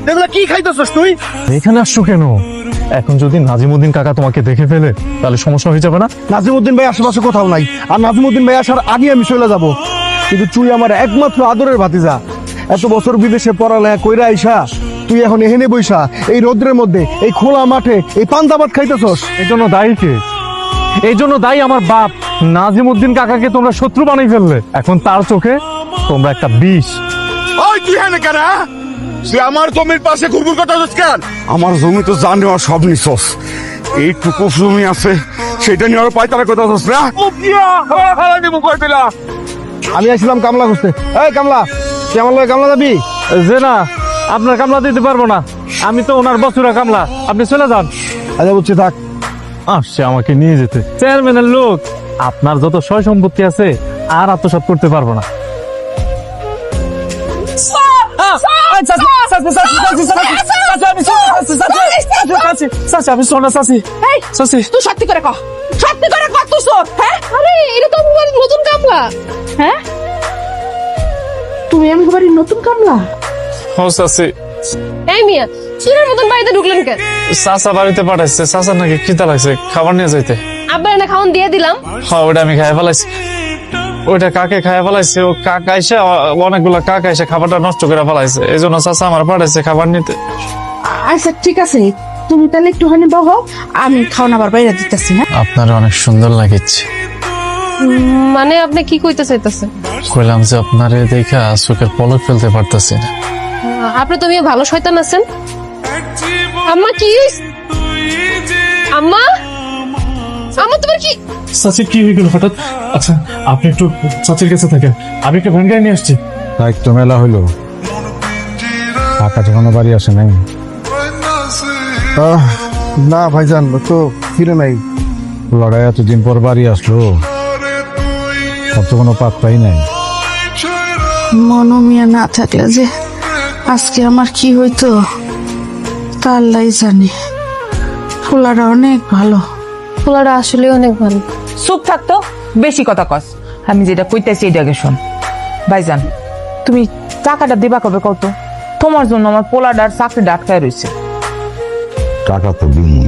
এগুলা কি খাইতেছস তুই? এখানে আসছো কেন? এখন যদি নাজিমুদ্দিন কাকা তোমাকে দেখে ফেলে তাহলে সমস্যা হয়ে যাবে না? নাজিমুদ্দিন ভাই আশেপাশে কোথাও নাই, আর নাজিমুদ্দিন ভাই আসার আগে আমি চলে যাব। কিন্তু তুই আমার একমাত্র আদরের ভাতিজা। এত বছর বিদেশে পড়ালেখা কইরা আইসা তুই এখন এখানে বইসা এই রোদ্রের মধ্যে এই খোলা মাঠে এই পান্তা ভাত খাইতেছস। এই জন্য দায়ী কে? এই জন্য দায়ী আমার বাপ। নাজিমুদ্দিন কাকাকে তোমরা শত্রু বানিয়ে ফেললে, এখন তার চোখে তোমরা একটা বিষ। ওই তুই হ্যাঁ কেন? তুই আমার জমির পাশে ঘুরঘুর করতেছিস কেন? আমার জমি তো জানি আর সব নিছস। এইটুকু জমি আছে সেটা নিয়ে আর পাইতারা করতেছিস না? আমি আসছিলাম কামলা খুঁজতে। এই কামলা, তুই আমার লগে কামলা যাবি? যে না, আপনার কামলা দিতে পারবো না, আমি তো ওনার বছরা কামলা, আপনি চলে যান। আচ্ছা বুঝছি, থাক। আসছে আমাকে নিয়ে যেতে, চেয়ারম্যানের লোক। আপনার যত সয় সম্পত্তি আছে আর আত্মসাৎ করতে পারবো না। তুই সত্যি করে কহ, সত্যি করে কহ তুই চোর। হ্যাঁ, আরে এটা তো আমার নতুন কামলা। হ্যাঁ, তুমি আমার বাড়ির নতুন কামলা? এই মিয়া, চুরের মতন বাড়িতে ঢুকলেন কেন? চাচা বাড়িতে পাঠাইছে, চাচা নাকি খিদা লাগছে, খাবার নিয়ে যাইতে। আব্বার না খাওয়ান দিয়ে দিলাম। হ্যাঁ, ওটা আমি খাই ফেলাইছি। ওইটা কাকে খাই ফেলাইছে, ও কাকা এসে অনেকগুলা কাকা এসে খাবারটা নষ্ট করে ফেলাইছে, এই জন্য চাচা আমার পাঠাইছে খাবার নিতে। আচ্ছা ঠিক আছে, তুমি তাহলে একটুখানি বহো, আমি খাওয়া আবার বাইরে দিতেছি। হ্যাঁ, আপনার অনেক সুন্দর লাগেছে। মানে আপনি কি কইতে চাইতেছেন? কইলাম যে আপনারে দেখা চোখের পলক ফেলতে পারতাছি না। আপনি তো মেয়ে ভালো শয়তান আছেন। আম্মা কি হইছে? আম্মা, আম্মা তোমার কি? চাচি কি হয়ে গেল হঠাৎ? আচ্ছা আপনি একটু চাচির কাছে থাকেন, আমি একটা ভ্যান গাড়ি নিয়ে আসছি। দায়িত্ব মেলা হইলো, কাকা যখনও বাড়ি আসে নাই। না ভাইজান, তো ফিরে নাই। লড়াই এতদিন পর বাড়ি আসলো, সব তো কোনো পাত্তাই নাই। মনোমিয়া না থাকলে যে আজকে আমার কি হইতো তা আল্লাহই জানে। ফুলারা অনেক ভালো। পোলাটা আসলে অনেক ভালো। চুপ থাকতো, বেশি কথা কস। আমি যেটা কইতেছি এটাকে শোন। ভাইজান, তুমি টাকাটা দিবা কবে কত? তোমার জন্য আমার পোলাডার চাকরিটা আটকায় রয়েছে। টাকা তো দিই